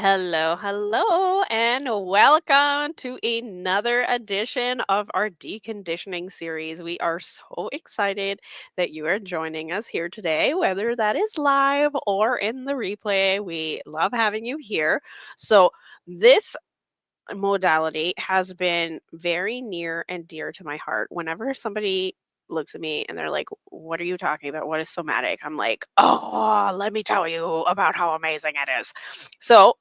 Hello, hello, and welcome to another edition of our deconditioning series. We are so excited that you are joining us here today, whether that is live or in the replay. We love having you here. So, this modality has been very near and dear to my heart. Whenever somebody looks at me and they're like, "What are you talking about? What is somatic?" I'm like, "Oh, let me tell you about how amazing it is." So,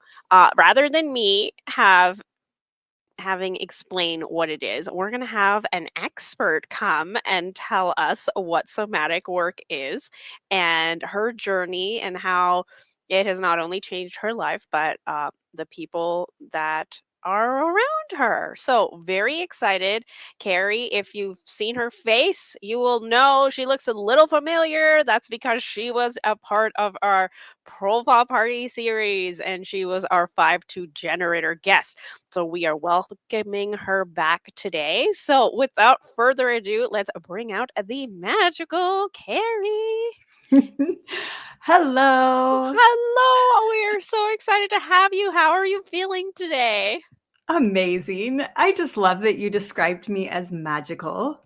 rather than me having explain what it is, we're going to have an expert come and tell us what somatic work is and her journey and how it has not only changed her life, but the people that are around her. So, very excited. Kari, if you've seen her face, you will know she looks a little familiar. That's because she was a part of our profile party series and she was our 5-2 generator guest. So we are welcoming her back today. So without further ado, let's bring out the magical Carrie. Hello. Hello, we are so excited to have you. How are you feeling today? Amazing. I just love that you described me as magical.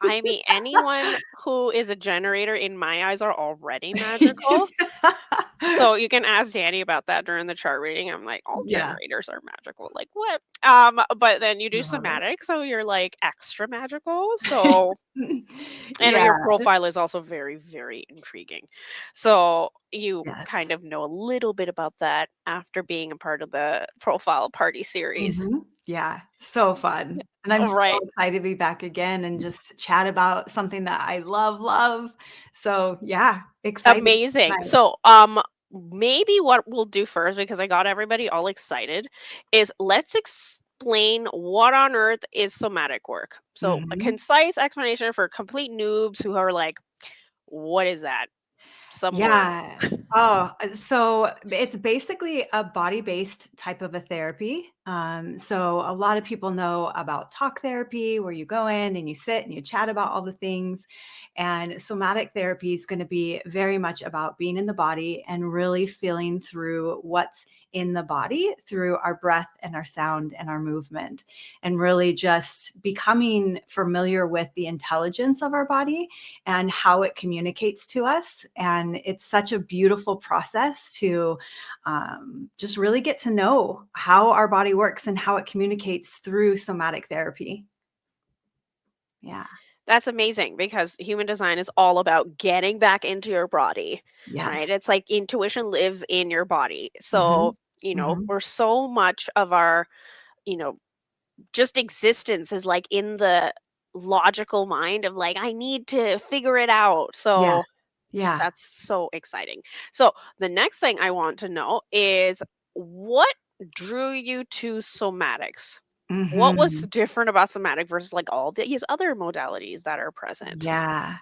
I mean, anyone who is a generator in my eyes are already magical. So you can ask Danny about that during the chart reading. I'm like, all Yeah, generators are magical. Like what? But then you do love it. somatic, so you're like extra magical. So and Yeah, your profile is also very, very intriguing. So you yes. kind of know a little bit about that after being a part of the profile party series. Yeah, so fun. And I'm All so right. excited to be back again and just chat about something that I love. So, yeah, excited Amazing. tonight. So maybe what we'll do first, because I got everybody all excited, is let's explain what on earth is somatic work. So a Mhm. concise explanation for complete noobs who are like, what is that? Some word. Yeah. So it's basically a body-based type of a therapy. So a lot of people know about talk therapy, where you go in and you sit and you chat about all the things. And somatic therapy is going to be very much about being in the body and really feeling through what's in the body through our breath and our sound and our movement, and really just becoming familiar with the intelligence of our body and how it communicates to us. And it's such a beautiful process to just really get to know how our body works and how it communicates through somatic therapy. Yeah. That's amazing because human design is all about getting back into your body, right? Yes. It's like intuition lives in your body. So, Hmm. Hmm. we're so much of our, you know, just existence is like in the logical mind of like, I need to figure it out. Yeah. So Yeah. that's so exciting. So the next thing I want to know is what drew you to somatics? What was Hmm. different about somatic versus like all these other modalities that are present? Yeah.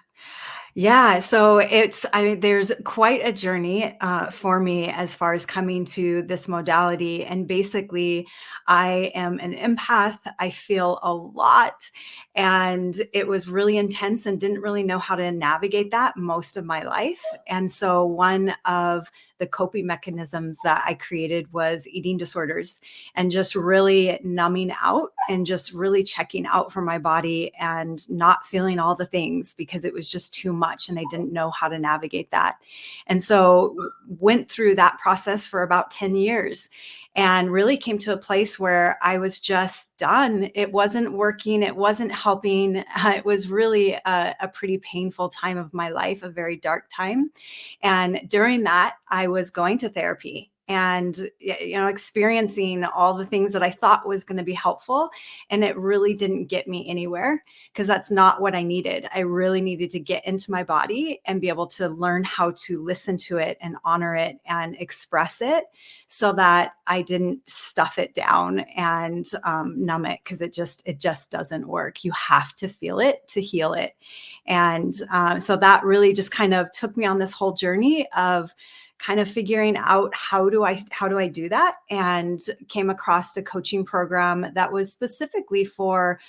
Yeah, so I mean, there's quite a journey for me as far as coming to this modality. And basically, I am an empath. I feel a lot, and it was really intense and didn't really know how to navigate that most of my life. And so, one of the coping mechanisms that I created was eating disorders and just really numbing out and just really checking out for my body and not feeling all the things because it was just too much and I didn't know how to navigate that. And so went through that process for about 10 years and really came to a place where I was just done. It wasn't working. It wasn't helping. It was really a pretty painful time of my life, a very dark time. And during that, I was going to therapy and experiencing all the things that I thought was going to be helpful, and it really didn't get me anywhere because that's not what I needed. I really needed to get into my body and be able to learn how to listen to it and honor it and express it so that I didn't stuff it down and numb it, because it just doesn't work. You have to feel it to heal it. And so that really just kind of took me on this whole journey of kind of figuring out how do I do that, and came across a coaching program that was specifically for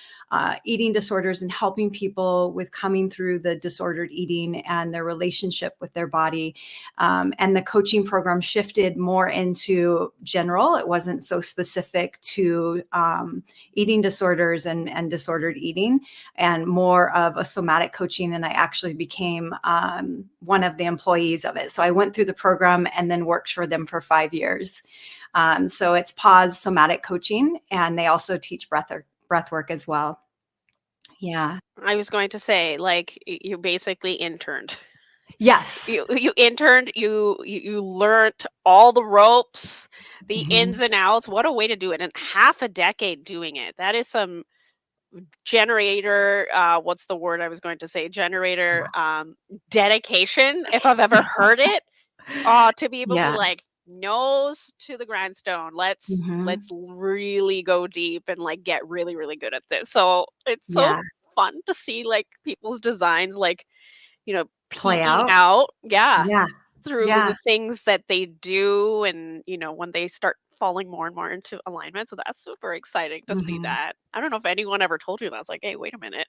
eating disorders and helping people with coming through the disordered eating and their relationship with their body. And the coaching program shifted more into general. It wasn't so specific to eating disorders and disordered eating, and more of a somatic coaching. And I actually became one of the employees of it. So I went through the program and then worked for them for 5 years. So it's Pause Somatic Coaching, and they also teach breath work as well. Yeah. I was going to say, like, you basically interned. Yes. You interned, you learned all the ropes, the Mhm. ins and outs. What a way to do it. And half a decade doing it. That is some generator, what's the word I was going to say? Generator dedication, if I've ever heard it. To be able to Yeah. like nose to the grindstone. Let's Mhm. really go deep and like get really, really good at this. So it's so Yeah. fun to see like people's designs like, Play peeking out. out, yeah, Yeah. through Yeah. the things that they do and, when they start falling more and more into alignment. So that's super exciting to see Mhm. that. I don't know if anyone ever told you that. It's like, hey, wait a minute.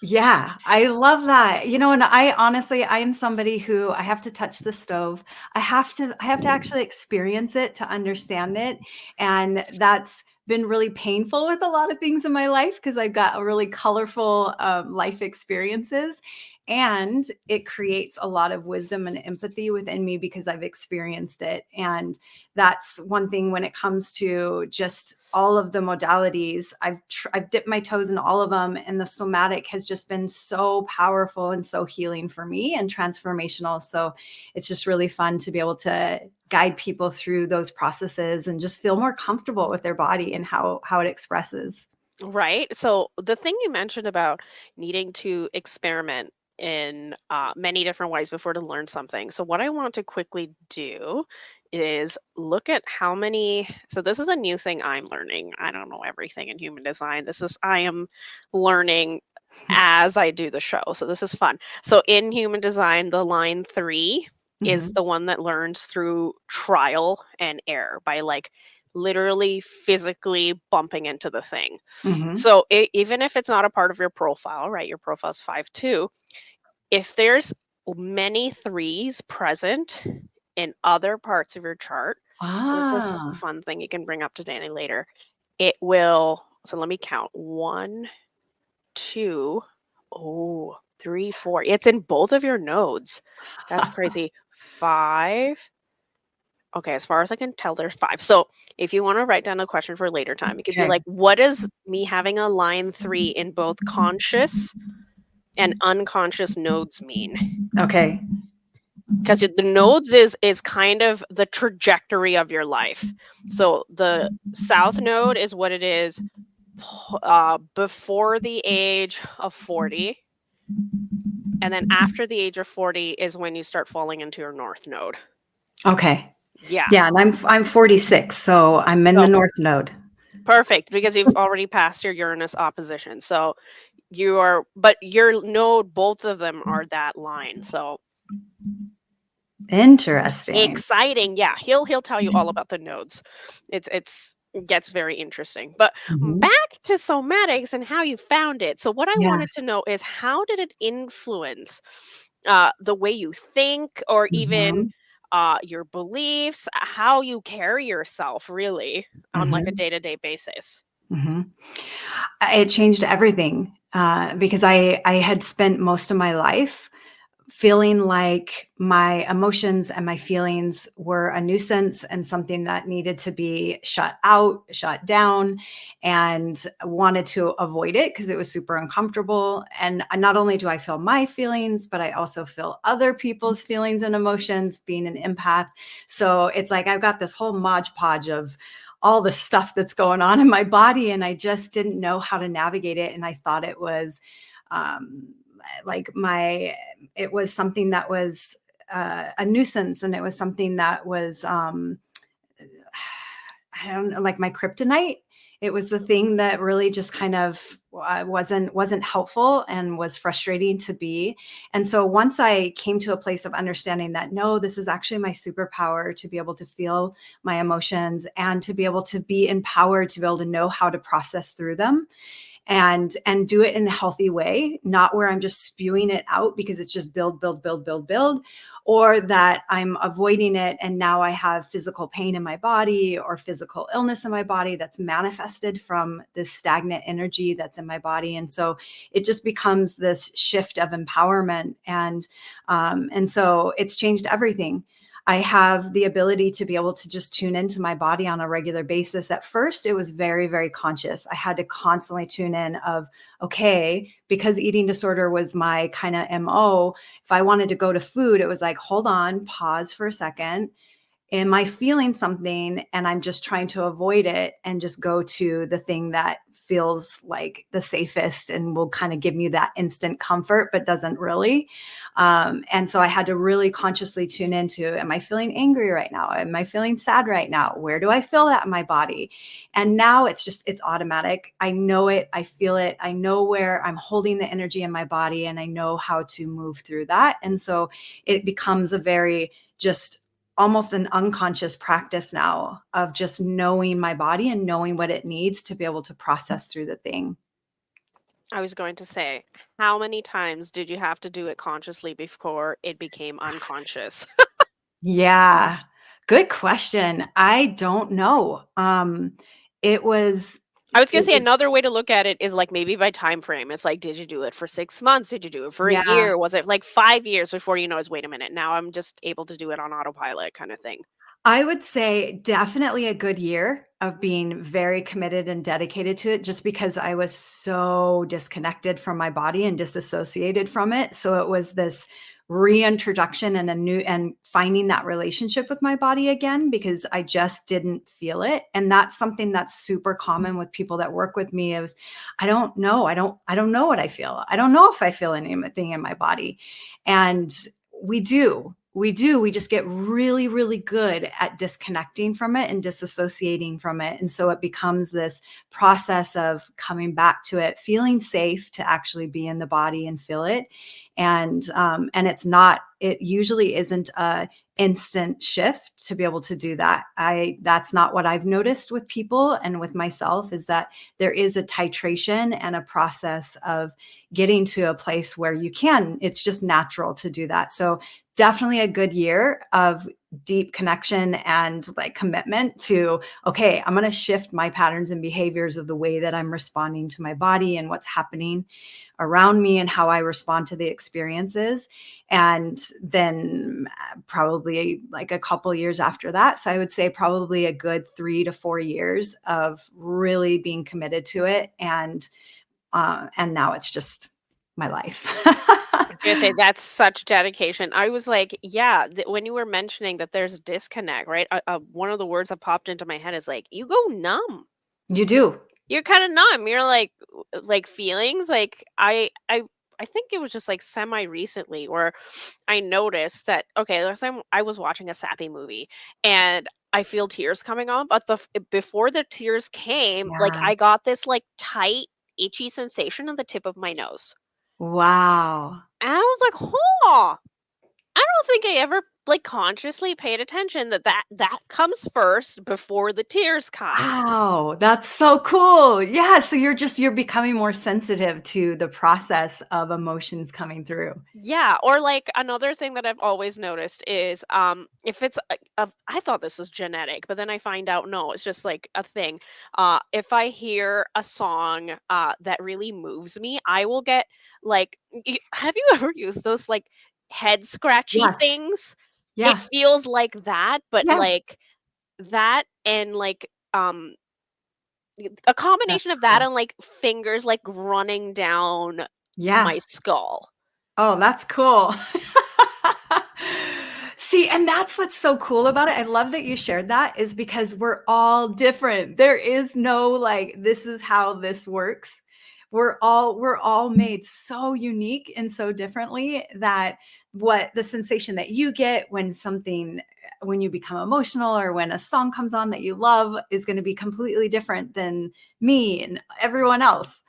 Yeah, I love that. And I honestly, I am somebody who I have to touch the stove. I have to actually experience it to understand it. And that's been really painful with a lot of things in my life because I've got a really colorful life experiences. And it creates a lot of wisdom and empathy within me because I've experienced it. And that's one thing when it comes to just all of the modalities. I've dipped my toes in all of them, and the somatic has just been so powerful and so healing for me and transformational. So it's just really fun to be able to guide people through those processes and just feel more comfortable with their body and how it expresses. Right. So the thing you mentioned about needing to experiment in many different ways before to learn something. So what I want to quickly do is look at how many. So this is a new thing I'm learning. I don't know everything in human design. I am learning as I do the show. So this is fun. So in human design, the line 3 is Mhm. the one that learns through trial and error by like literally physically bumping into the thing. Mhm. So even if it's not a part of your profile, right? Your profile's 5-2. If there's many threes present in other parts of your chart, so this is a Ah. fun thing you can bring up to Danny later. It will. So let me count. 1, 2, oh, 3, 4. It's in both of your nodes. That's crazy. 5. Okay, as far as I can tell, there's 5. So if you want to write down a question for later time, it could be Okay. like, what does me having a line 3 in both conscious and unconscious nodes mean? Okay. Because the nodes is kind of the trajectory of your life. So the south node is what it is before the age of 40. And then after the age of 40 is when you start falling into your north node. Okay. Yeah. Yeah, and I'm 46, so I'm in the So north node. perfect because you've already passed your Uranus opposition. So but your node, both of them are that line. So Interesting. exciting. Yeah, he'll tell you all about the nodes. It gets very interesting. But Mhm. back to somatics and how you found it. So what I Yeah. wanted to know is how did it influence the way you think or even Mhm. your beliefs, how you carry yourself really on like a Mhm. day-to-day basis? Mhm. It changed everything, because I had spent most of my life feeling like my emotions and my feelings were a nuisance and something that needed to be shut out, shut down, and wanted to avoid it because it was super uncomfortable. And not only do I feel my feelings, but I also feel other people's feelings and emotions being an empath. So it's like I've got this whole modge podge of all the stuff that's going on in my body, and I just didn't know how to navigate it. And I thought it was um, like it was something that was a nuisance, and it was something that was I don't know, like my kryptonite. It was the thing that really just kind of wasn't helpful and was frustrating to be. And so once I came to a place of understanding that no, this is actually my superpower to be able to feel my emotions and to be able to be empowered to be able to know how to process through them and do it in a healthy way, not where I'm just spewing it out because it's just build, build, build, build, build, or that I'm avoiding it and now I have physical pain in my body or physical illness in my body that's manifested from this stagnant energy that's in my body. And so it just becomes this shift of empowerment, and so it's changed everything. I have the ability to be able to just tune into my body on a regular basis. At first, it was very, very conscious. I had to constantly tune in of, okay, because eating disorder was my kind of MO. If I wanted to go to food, it was like, hold on, pause for a second. Am I feeling something and I'm just trying to avoid it and just go to the thing that feels like the safest and will kind of give me that instant comfort, but doesn't really. And so I had to really consciously tune into, am I feeling angry right now? Am I feeling sad right now? Where do I feel that in my body? And now it's automatic. I know it. I feel it. I know where I'm holding the energy in my body and I know how to move through that. And so it becomes a very just almost an unconscious practice now of just knowing my body and knowing what it needs to be able to process through the thing. I was going to say, how many times did you have to do it consciously before it became unconscious? Yeah. Good question. I don't know. It was I was gonna it say was another way to look at it is like maybe by time frame. It's like, did you do it for 6 months? Did you do it for a yeah. year? Was it like 5 years before you noticed, wait a minute, now I'm just able to do it on autopilot kind of thing? I would say definitely a good year of being very committed and dedicated to it just because I was so disconnected from my body and disassociated from it. So it was this reintroduction and a new and finding that relationship with my body again because I just didn't feel it. And that's something that's super common with people that work with me is I don't know. I don't know what I feel. I don't know if I feel anything in my body. And we just get really, really good at disconnecting from it and disassociating from it. And so it becomes this process of coming back to it, feeling safe to actually be in the body and feel it. And it usually isn't a instant shift to be able to do that. That's not what I've noticed with people and with myself is that there is a titration and a process of getting to a place where it's just natural to do that. So definitely a good year of deep connection and like commitment to, okay, I'm going to shift my patterns and behaviors of the way that I'm responding to my body and what's happening around me and how I respond to the experiences. And then probably like a couple years after that. So I would say probably a good 3 to 4 years of really being committed to it. And now it's just my life. I was gonna say that's such dedication. I was like, yeah, when you were mentioning that there's a disconnect, right? One of the words that popped into my head is like, you go numb. You do. You're kind of numb. You're like feelings. Like I think it was just like semi recently where I noticed that okay, last time I was watching a sappy movie and I feel tears coming on, but before the tears came, like Yeah. I got this like tight, itchy sensation on the tip of my nose. Wow. And I was like, "Huh, I don't think I ever like consciously paid attention that comes first before the tears come." Wow, that's so cool. Yeah, so you're becoming more sensitive to the process of emotions coming through. Yeah, or like another thing that I've always noticed is if it's I thought this was genetic, but then I find out no, it's just like a thing. If I hear a song that really moves me, I will get like have you ever used those like head scratchy Yes. things? It Yeah. feels like that, but Yeah. like that and like a That's combination of that cool. and like fingers like running down Yeah. my skull. Oh, that's cool. See, and that's what's so cool about it. I love that you shared that is because we're all different. There is no like this is how this works. We're all made so unique and so differently that what the sensation that you get when you become emotional or when a song comes on that you love is going to be completely different than me and everyone else.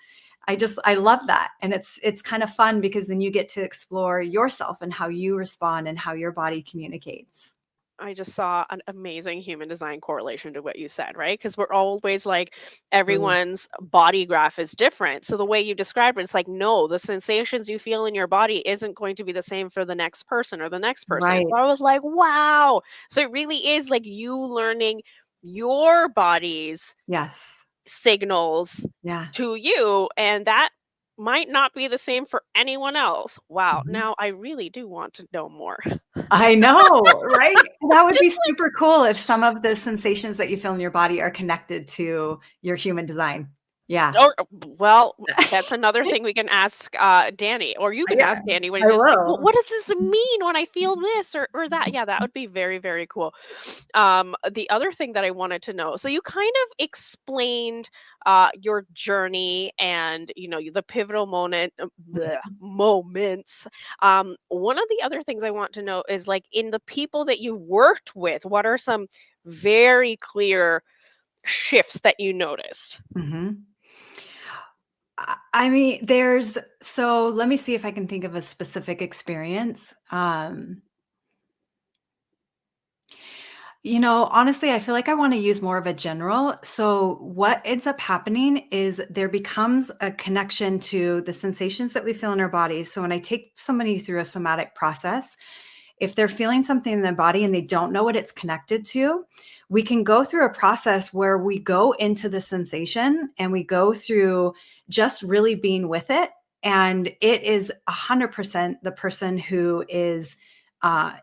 I love that. And it's kind of fun because then you get to explore yourself and how you respond and how your body communicates. I just saw an amazing human design correlation to what you said, right? Because we're always like, Mm. everyone's body graph is different. So the way you described it, it's like, no, the sensations you feel in your body isn't going to be the same for the next person or the next person. So Right. I was like, wow. So it really is like you learning your body's Yes. signals Yeah. to you, and that might not be the same for anyone else. Wow. Mhm. Now I really do want to know more. I know, right? That would be Just super cool if some of the sensations that you feel in your body are connected to your human design. Yeah. Oh, well, that's another thing we can ask, Danny, or you can Yeah, ask Danny when I it's like, will. What does this mean when I feel this or that?" Yeah, that would be very, very cool. The other thing that I wanted to know, so you kind of explained your journey and the pivotal moments. One of the other things I want to know is like in the people that you worked with, what are some very clear shifts that you noticed? Mhm. I mean, there's so let me see if I can think of a specific experience. Honestly, I feel like I wanna use more of a general. So what ends up happening is there becomes a connection to the sensations that we feel in our bodies. So when I take somebody through a somatic process, if they're feeling something in their body and they don't know what it's connected to, we can go through a process where we go into the sensation and we go through just really being with it. And it is 100% the person who is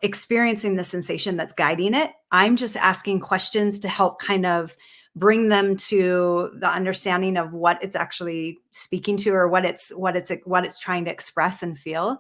experiencing the sensation that's guiding it. I'm just asking questions to help kind of bring them to the understanding of what it's actually speaking to or what it's trying to express and feel.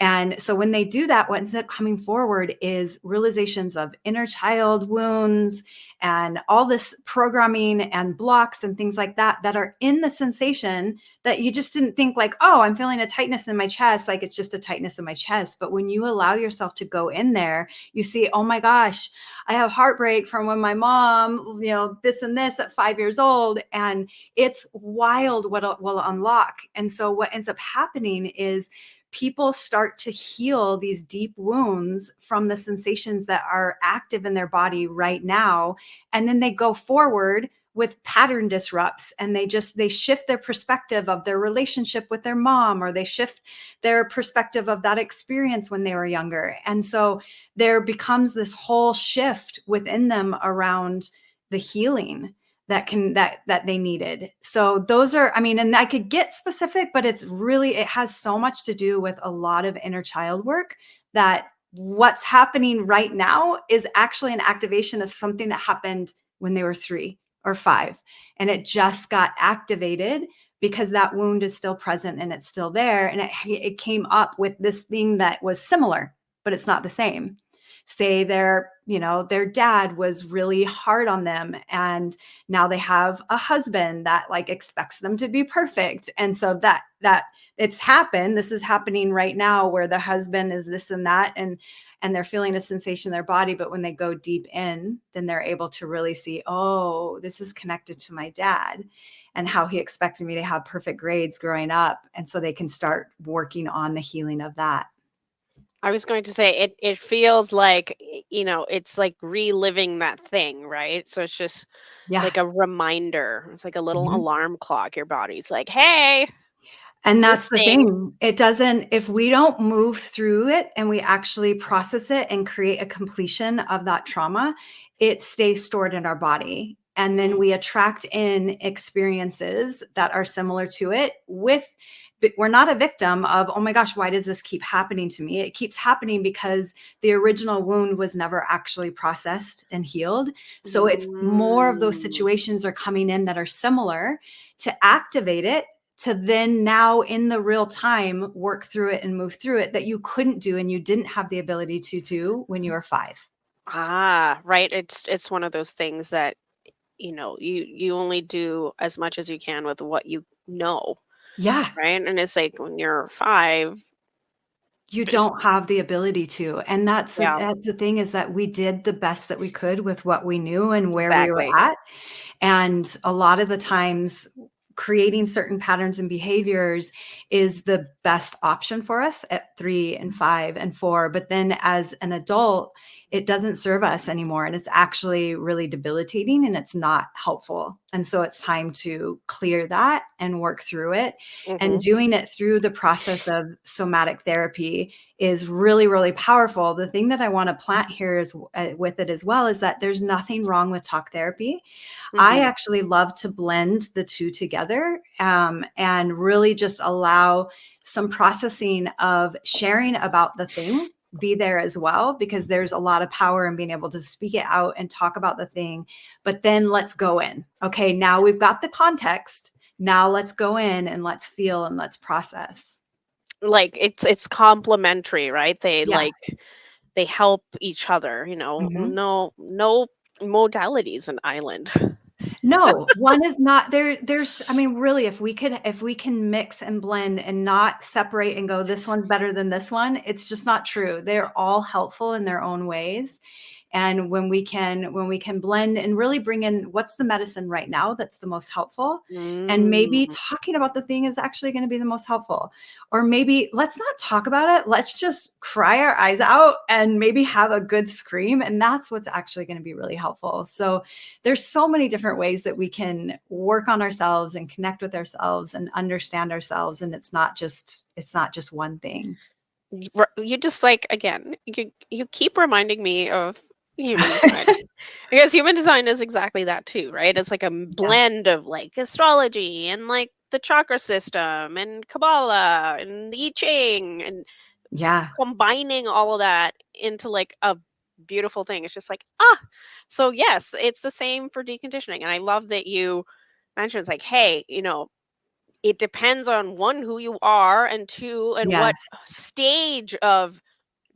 And so when they do that, what ends up coming forward is realizations of inner child wounds and all this programming and blocks and things like that that are in the sensation that you just didn't think like, oh, I'm feeling a tightness in my chest, like it's just a tightness in my chest. But when you allow yourself to go in there, you see, oh my gosh, I have heartbreak from when my mom, this and this at 5 years old. And it's wild what it will unlock. And so what ends up happening is people start to heal these deep wounds from the sensations that are active in their body right now, and then they go forward with pattern disrupts and they shift their perspective of their relationship with their mom, or they shift their perspective of that experience when they were younger. And so there becomes this whole shift within them around the healing that they needed. So those are, I mean, and I could get specific, but it has so much to do with a lot of inner child work, that what's happening right now is actually an activation of something that happened when they were 3 or 5, and it just got activated because that wound is still present and it's still there, and it came up with this thing that was similar, but it's not the same. Say their dad was really hard on them, and now they have a husband that like expects them to be perfect. And so that it's happened. This is happening right now where the husband is this and that, and they're feeling a sensation in their body. But when they go deep in, then they're able to really see, oh, this is connected to my dad and how he expected me to have perfect grades growing up. And so they can start working on the healing of that. I was going to say it feels like, it's like reliving that thing, right? So it's just Yeah. like a reminder. It's like a little Mhm. alarm clock. Your body's like, "Hey, And this that's the thing." thing. If we don't move through it and we actually process it and create a completion of that trauma, it stays stored in our body. And then Mm, we attract in experiences that are similar to it but we're not a victim of, oh my gosh, why does this keep happening to me? It keeps happening because the original wound was never actually processed and healed. So it's more of those mm. situations are coming in that are similar to activate it, to then now in the real time work through it and move through it that you couldn't do and you didn't have the ability to do when you were 5. Ah, right. It's one of those things that, you only do as much as you can with what you know, Yeah. right? And it's like when you're 5, You Just don't have the ability to. And yeah, that's the thing, is that we did the best that we could with what we knew and where we were exactly. at. And a lot of the times, creating certain patterns and behaviors is the best option for us at 3 and 5 and 4. But then as an adult, it doesn't serve us anymore. And it's actually really debilitating and it's not helpful. And so it's time to clear that and work through it. And Mhm. doing it through the process of somatic therapy is really, really powerful. The thing that I want to plant here is with it as well, is that there's nothing wrong with talk therapy. I Mhm. actually love to blend the two together, and really just allow some processing of sharing about the thing be there as well, because there's a lot of power in being able to speak it out and talk about the thing. But then let's go in. Okay, now we've got the context. Now let's go in and let's feel and let's process. Like, it's complementary, right? They, like, Yes. they help each other, Mhm. no modality's an island. No, one is not there. I mean, really, if we can mix and blend and not separate and go, this one's better than this one, it's just not true. They're all helpful in their own ways. And when we can blend and really bring in what's the medicine right now that's the most helpful, and maybe Mm. talking about the thing is actually going to be the most helpful. Or maybe let's not talk about it. Let's just cry our eyes out and maybe have a good scream. And that's what's actually going to be really helpful. So there's so many different ways that we can work on ourselves and connect with ourselves and understand ourselves. And it's not just one thing. You just, like, again, you keep reminding me of human design. Because human design is exactly that too, right? It's like a Yeah. blend of, like, astrology and, like, the chakra system and Kabbalah and the I Ching and Yeah. combining all of that into, like, a beautiful thing. It's just like, ah. So yes, it's the same for deconditioning. And I love that you mentioned, it's like, hey, it depends on one, who you are, and two, and what Yes. stage of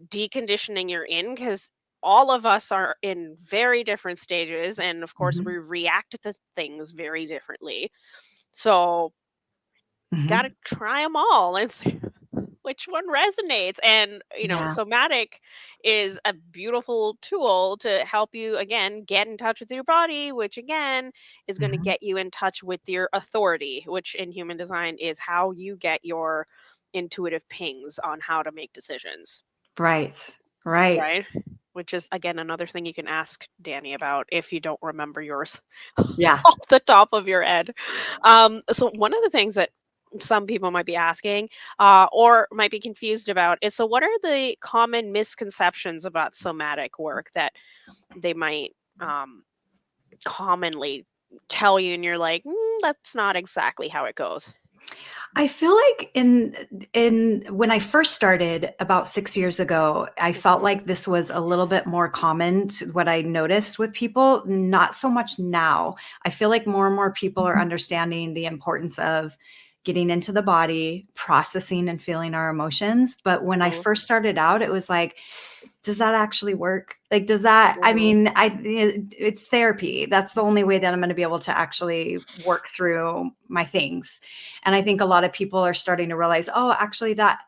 deconditioning you're in, because all of us are in very different stages, and of course we Mhm. react to things very differently. So got to Mhm. try them all and see which one resonates. And Yeah. somatic is a beautiful tool to help you, again, get in touch with your body, which again is going to Mhm. get you in touch with your authority, which in human design is how you get your intuitive pings on how to make decisions. Right. Right. Right? Which is, again, another thing you can ask Danny about if you don't remember yours Yeah. off the top of your head. So one of the things that some people might be asking, or might be confused about, is, so what are the common misconceptions about somatic work that they might um, commonly tell you, and you're like, that's not exactly how it goes. I feel like in when I first started about 6 years ago, I felt Mhm, like this was a little bit more common to what I noticed with people, not so much now. I feel like more and more people are understanding the importance of getting into the body, processing and feeling our emotions. But when I mhm, first started out, it was like, does that actually work? Like, does that, I mhm, mean, it's therapy. That's the only way that I'm going to be able to actually work through my things. And I think a lot of people are starting to realize, oh, actually that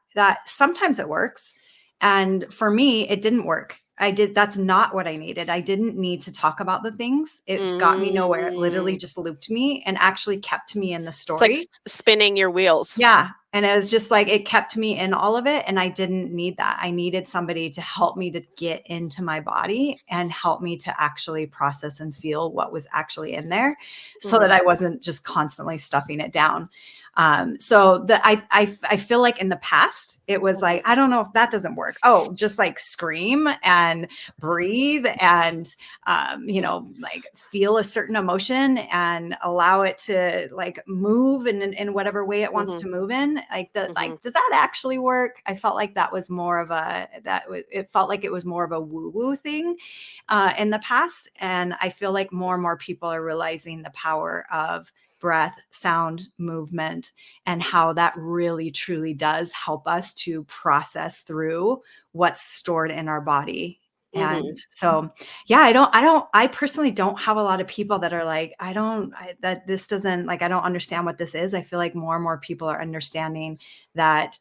sometimes it works. And for me, it didn't work. That's not what I needed. I didn't need to talk about the things. It got me nowhere. It literally mm. just looped me and actually kept me in the It's like story. spinning your wheels. Yeah, and it was just like it kept me in all of it, and I didn't need that. I needed somebody to help me to get into my body and help me to actually process and feel what was actually in there so that Hmm. I wasn't just constantly stuffing it down. So I feel like in the past it was Hmm. like, I don't know if that doesn't work. Oh, just like scream and breathe and like feel a certain emotion and allow it to like move in whatever way it wants Hmm. to move in. Hmm. Does that actually work? I felt like that was more of it felt like it was more of a woo woo thing in the past. And I feel like more and more people are realizing the power of breath, sound, movement, and how that really truly does help us to process through what's stored in our body. Hmm. And so, yeah, I personally don't have a lot of people that are like, that this doesn't, like, I don't understand what this is. I feel like more and more people are understanding that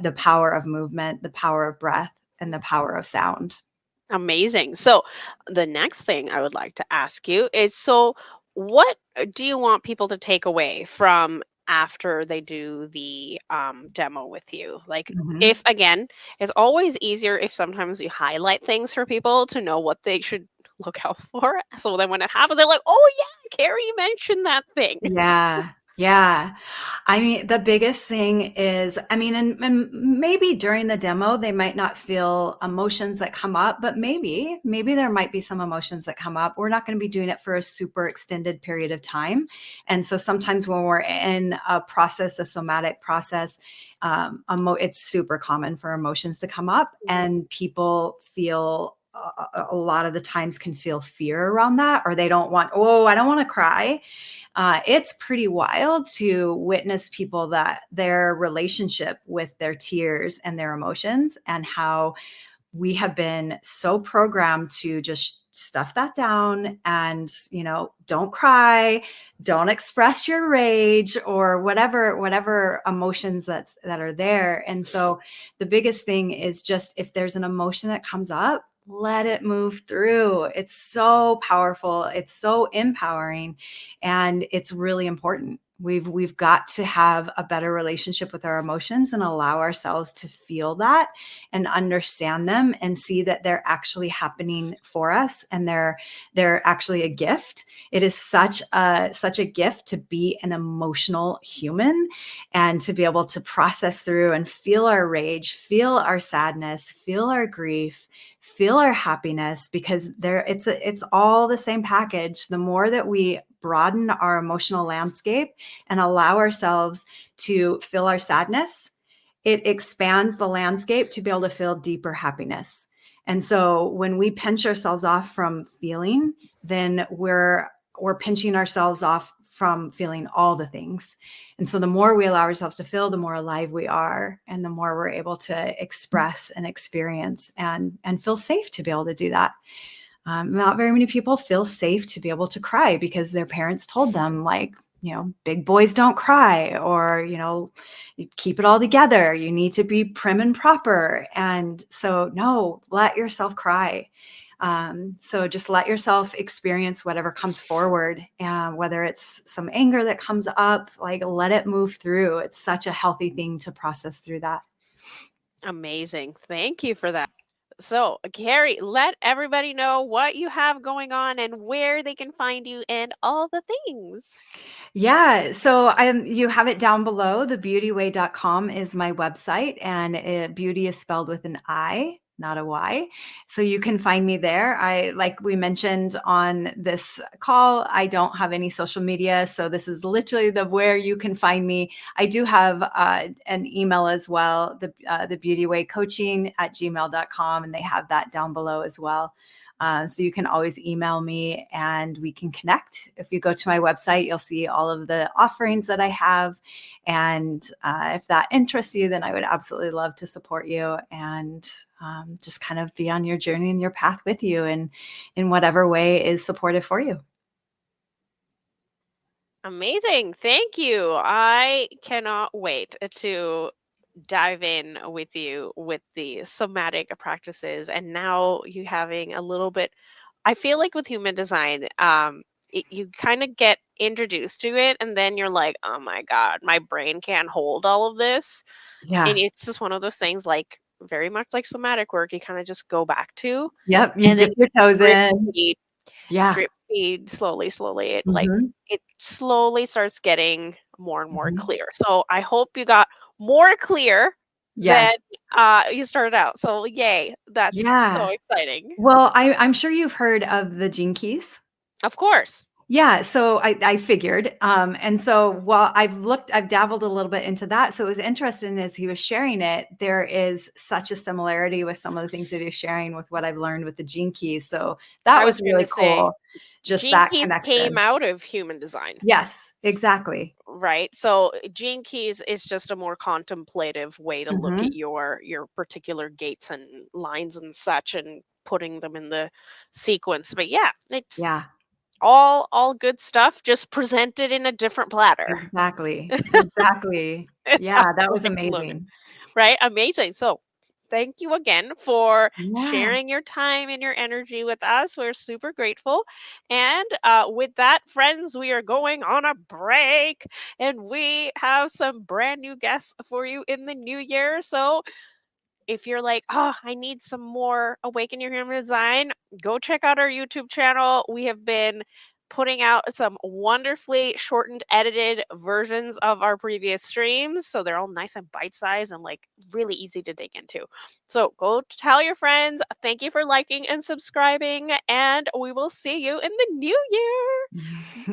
the power of movement, the power of breath, and the power of sound. Amazing. So, the next thing I would like to ask you is, so what do you want people to take away from after they do the demo with you? Like, Mhm. if again, it's always easier if sometimes you highlight things for people to know what they should look out for. So then when it happens, they're like, oh, yeah, Carrie mentioned that thing. Yeah. Yeah. I mean, the biggest thing is, I mean, and maybe during the demo, they might not feel emotions that come up, but maybe there might be some emotions that come up. We're not going to be doing it for a super extended period of time. And so sometimes when we're in a process, a somatic process, it's super common for emotions to come up, and people feel a lot of the times can feel fear around that, or they don't want, oh, I don't want to cry. It's pretty wild to witness people that their relationship with their tears and their emotions, and how we have been so programmed to just stuff that down and, don't cry, don't express your rage, or whatever emotions that are there. And so the biggest thing is just, if there's an emotion that comes up, let it move through. It's so powerful, it's so empowering, and it's really important. We've got to have a better relationship with our emotions and allow ourselves to feel that and understand them and see that they're actually happening for us, and they're actually a gift. It is such a gift to be an emotional human, and to be able to process through and feel our rage, feel our sadness, feel our grief, feel our happiness, because it's all the same package. The more that we broaden our emotional landscape and allow ourselves to feel our sadness, it expands the landscape to be able to feel deeper happiness. And so when we pinch ourselves off from feeling, then we're pinching ourselves off from feeling all the things. And so the more we allow ourselves to feel, the more alive we are, and the more we're able to express and experience and feel safe to be able to do that. Not very many people feel safe to be able to cry because their parents told them, like, big boys don't cry, or, you keep it all together. You need to be prim and proper. And so, no, let yourself cry. So just let yourself experience whatever comes forward, and whether it's some anger that comes up, like, let it move through. It's such a healthy thing to process through that. Amazing. Thank you for that. So, Carrie, let everybody know what you have going on and where they can find you and all the things. Yeah, so you have it down below. Thebeautyway.com is my website, and beauty is spelled with an I, not a Y. So you can find me there. Like we mentioned on this call, I don't have any social media, so this is literally the where you can find me. I do have an email as well, the Beauty Way Coaching at gmail.com, and they have that down below as well. So you can always email me and we can connect. If you go to my website, you'll see all of the offerings that I have. And if that interests you, then I would absolutely love to support you, and just kind of be on your journey and your path with you, and in whatever way is supportive for you. Amazing. Thank you. I cannot wait to dive in with you with the somatic practices, and now you having a little bit. I feel like with human design, you kind of get introduced to it, and then you're like, oh my God, my brain can't hold all of this. And Yeah. it's just one of those things, like very much like somatic work, you kind of just go back to, Yep. You and then dip your toes drip in. feed, Yeah. drip feed slowly, slowly. Hmm. It slowly starts getting more and more Hmm. clear. So I hope you got more clear than Yes. you started out. So yay, that's so Yeah. exciting. Well, I'm sure you've heard of the Gene Keys. Of course. Yeah, so I figured, and so while I've dabbled a little bit into that, so it was interesting as he was sharing it, there is such a similarity with some of the things that he's sharing with what I've learned with the Gene Keys, so that I was was going really to say, cool, just Gene that Keys came connection. out of human design, Yes, exactly. right? So Gene Keys is just a more contemplative way to look at Mhm. your particular gates and lines and such, and putting them in the sequence. But yeah, it's Yeah. all good stuff, just presented in a different platter. Exactly, exactly. It's Yeah, that was absolutely loaded. amazing. Right? Amazing. So, thank you again for Yeah. sharing your time and your energy with us. We're super grateful. And with that, friends, we are going on a break and we have some brand new guests for you in the new year. So, if you're like, oh, I need some more Awaken Your Human Design, go check out our YouTube channel. We have been putting out some wonderfully shortened, edited versions of our previous streams. So they're all nice and bite sized and like really easy to dig into. So go tell your friends. Thank you for liking and subscribing. And we will see you in the new year.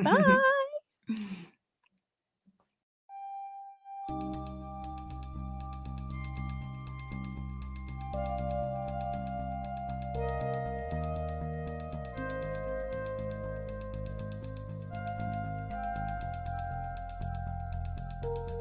Bye.